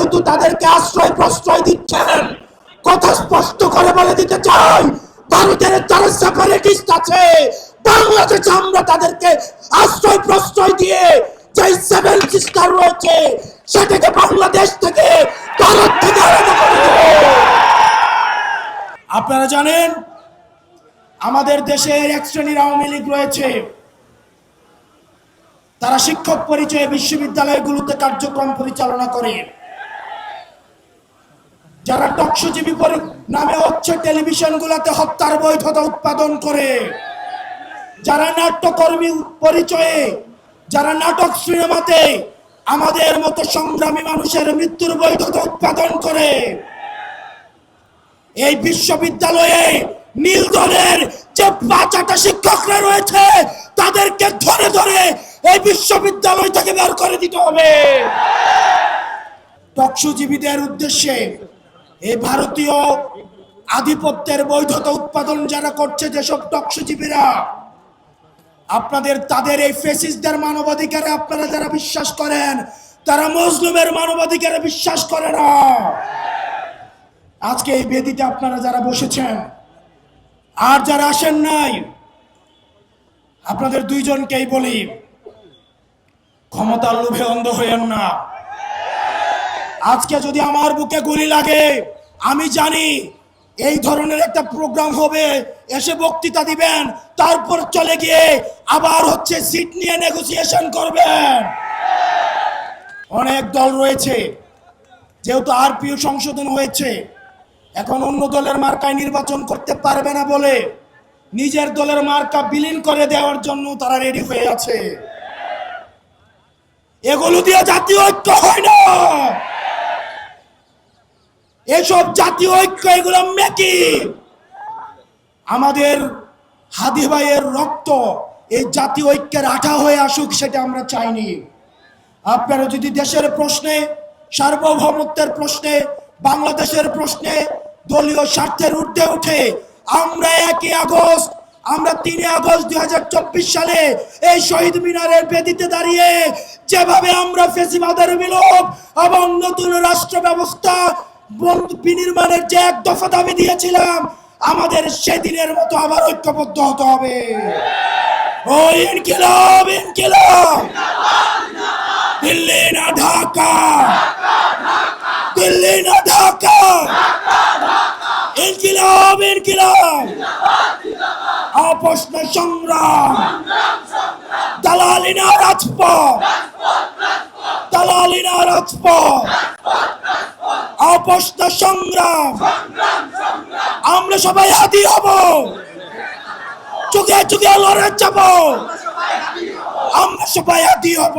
যেহেতু তাদেরকে আশ্রয় প্রশ্রয় দিচ্ছেন, কথা স্পষ্ট করে বলে দিতে চাই, ভারতের যারা সেপারেটিস্ট আছে বাংলাদেশে আমরা তাদেরকে আশ্রয় প্রশ্রয় দিয়ে যে সেভেন সিস্টার রয়েছে সেটাকে বাংলাদেশ থেকে ভারত থেকে আলাদা করে দেব। আপনারা জানেন আমাদের দেশে এক শ্রেণীর আওয়ামী লীগ রয়েছে, তারা শিক্ষক পরিচয়ে বিশ্ববিদ্যালয়গুলোতে কার্যক্রম পরিচালনা করে, যারা টকশোজীবী নামে হচ্ছে টেলিভিশনগুলোতে হত্যার বৈধতা উৎপাদন করে, যারা নাট্যকর্মী পরিচয়ে যারা নাটক সিনেমাতে আমাদের মতো সংগ্রামী মানুষের মৃত্যুর বৈধতা উৎপাদন করে, এই বিশ্ববিদ্যালয়ে নীল দলের যে ৫টা শিক্ষকরা রয়েছে তাদেরকে ধরে ধরে এই বিশ্ববিদ্যালয় থেকে বের করে দিতে হবে। টকশোজীবীদের উদ্দেশ্যে এই ভারতীয় আধিপত্যের বৈধতা উৎপাদন যারা করছে, যেসব টকশোজীবীরা আপনাদের তাদের এই ফেসিস্টদের মানবাধিকারে আপনারা যারা বিশ্বাস করেন, তারা মজলুমের মানবাধিকারে বিশ্বাস করে না। আজকে এই বেদিতে আপনারা যারা বসেছেন আর যারা আসেন নাই, আপনাদের দুইজনকেই বলি, ক্ষমতার লোভে অন্ধ হইয়েন না। আজকে যদি আমার বুকে গুলি লাগে, আমি জানি এই ধরনের একটা প্রোগ্রাম হবে, এসে বক্তৃতা দিবেন, তারপর চলে গিয়ে আবার হচ্ছে সিট নিয়ে নেগোসিয়েশন করবেন। অনেক দল রয়েছে, যেহেতু আরপিও সংশোধন হয়েছে, এখন অন্য দলের মার্কায় নির্বাচন করতে পারবে না বলে নিজের দলের মার্কা বিলীন করে দেওয়ার জন্য তারা রেডি হয়ে আছে। এগুলো দিয়ে জাতীয় ঐক্য হয় না, এসব জাতীয় ঐক্য এগুলো মেকি। আমাদের হাদি ভাইয়ের রক্ত এই জাতীয় ঐক্যের আঠা হয়ে আসুক, সেটা আমরা চাইনি। আপনারা যদি দেশের প্রশ্নে, সার্বভৌমত্বের প্রশ্নে, বাংলাদেশের প্রশ্নে দলীয় স্বার্থের ঊর্ধ্বে উঠে আমরা 1 আগস্ট, আমরা 3 আগস্ট 2024 সালে এই শহীদ মিনারের বেদিতে দাঁড়িয়ে যেভাবে আমরা ফ্যাসিবাদের বিলোপ এবং নতুন রাষ্ট্র ব্যবস্থা বিনির্মাণের যে 1 দফা দাবি দিয়েছিলাম, আমাদের সেদিনের মতো আবার ঐক্যবদ্ধ হতে হবে। ও ইনকিলাব, ইনকিলাব, দিল্লি না ঢাকা, দিল্লি না ঢাকা, ইনকিলাব, ইনকিলাব, অপোষণ সংগ্রাম, দালালি না রাজপথ, দালালি না রাজপথ, অপোষণ সংগ্রাম। আমরা সবাই হাদি হব, যুগে যুগে লড়ে যাব, আমরা সবাই হাদি হব।